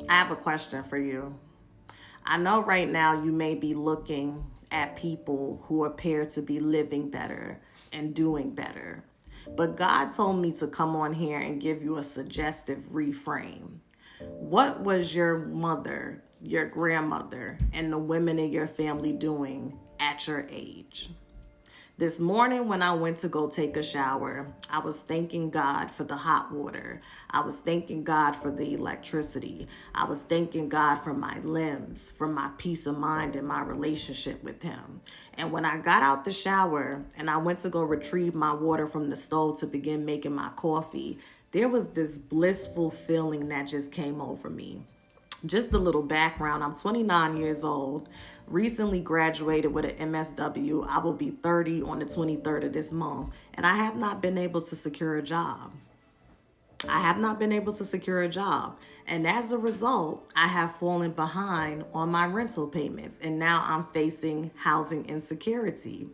I have a question for you. I know right now you may be looking at people who appear to be living better and doing better. But God told me to come on here and give you a suggestive reframe. What was your mother, your grandmother, and the women in your family doing at your age? This morning, when I went to go take a shower, I was thanking God for the hot water. I was thanking God for the electricity. I was thanking God for my limbs, for my peace of mind and my relationship with Him. And when I got out the shower and I went to go retrieve my water from the stove to begin making my coffee, there was this blissful feeling that just came over me. Just a little background, I'm 29 years old, recently graduated with an MSW. I will be 30 on the 23rd of this month, and I have not been able to secure a job. I have not been able to secure a job. And as a result, I have fallen behind on my rental payments. And now I'm facing housing insecurity.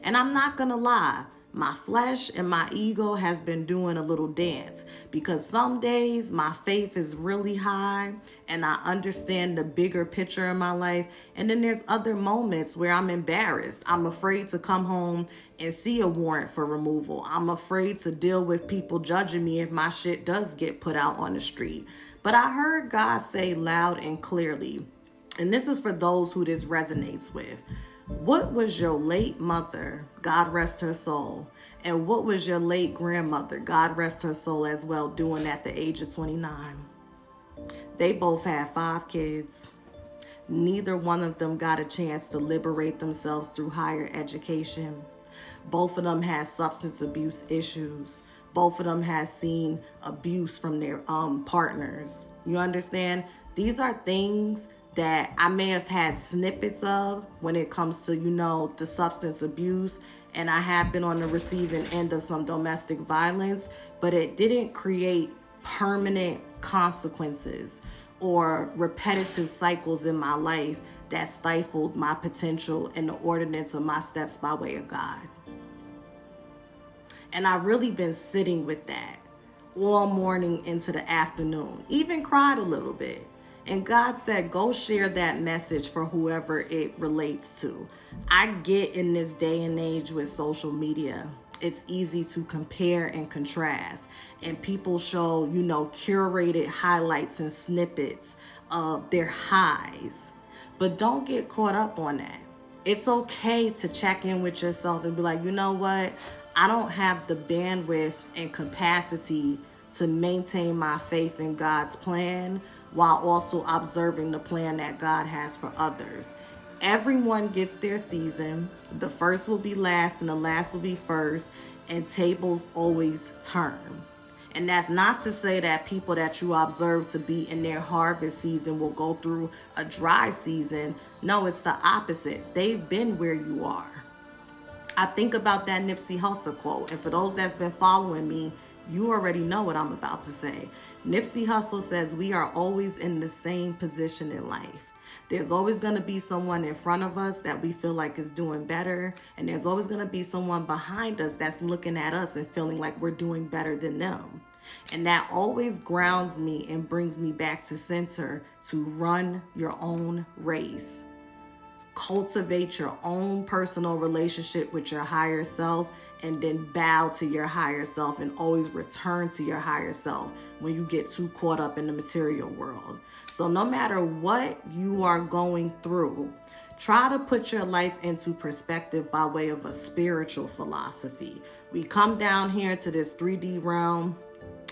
And I'm not going to lie, my flesh and my ego has been doing a little dance because some days my faith is really high and I understand the bigger picture in my life. And then there's other moments where I'm embarrassed. I'm afraid to come home and see a warrant for removal. I'm afraid to deal with people judging me if my shit does get put out on the street. But I heard God say loud and clearly, and this is for those who this resonates with. What was your late mother, God rest her soul, and what was your late grandmother, God rest her soul as well, doing at the age of 29? They both had 5 kids. Neither one of them got a chance to liberate themselves through higher education. Both of them had substance abuse issues. Both of them had seen abuse from their partners. You understand? These are things that I may have had snippets of when it comes to, the substance abuse. And I have been on the receiving end of some domestic violence, but it didn't create permanent consequences or repetitive cycles in my life that stifled my potential and the ordinance of my steps by way of God. And I've really been sitting with that all morning into the afternoon, even cried a little bit. And God said, go share that message for whoever it relates to. I get in this day and age with social media, it's easy to compare and contrast. And people show, curated highlights and snippets of their highs. But don't get caught up on that. It's okay to check in with yourself and be like, you know what? I don't have the bandwidth and capacity to maintain my faith in God's plan while also observing the plan that God has for others. Everyone gets their season. The first will be last and the last will be first, and tables always turn. And that's not to say that people that you observe to be in their harvest season will go through a dry season. No, it's the opposite. They've been where you are. I think about that Nipsey Hussle quote, and for those that's been following me, you already know what I'm about to say. Nipsey Hussle says we are always in the same position in life. There's always going to be someone in front of us that we feel like is doing better, and there's always going to be someone behind us that's looking at us and feeling like we're doing better than them. And that always grounds me and brings me back to center to run your own race. Cultivate your own personal relationship with your higher self, and then bow to your higher self and always return to your higher self when you get too caught up in the material world. So no matter what you are going through, try to put your life into perspective by way of a spiritual philosophy. We come down here to this 3D realm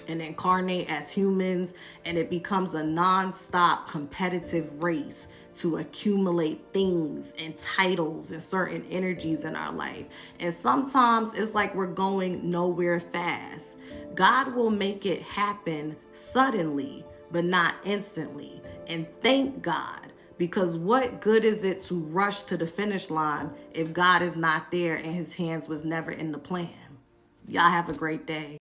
and incarnate as humans, and it becomes a non-stop competitive race to accumulate things and titles and certain energies in our life. And sometimes it's like we're going nowhere fast. God will make it happen suddenly, but not instantly. And thank God, because what good is it to rush to the finish line if God is not there and his hands was never in the plan? Y'all have a great day.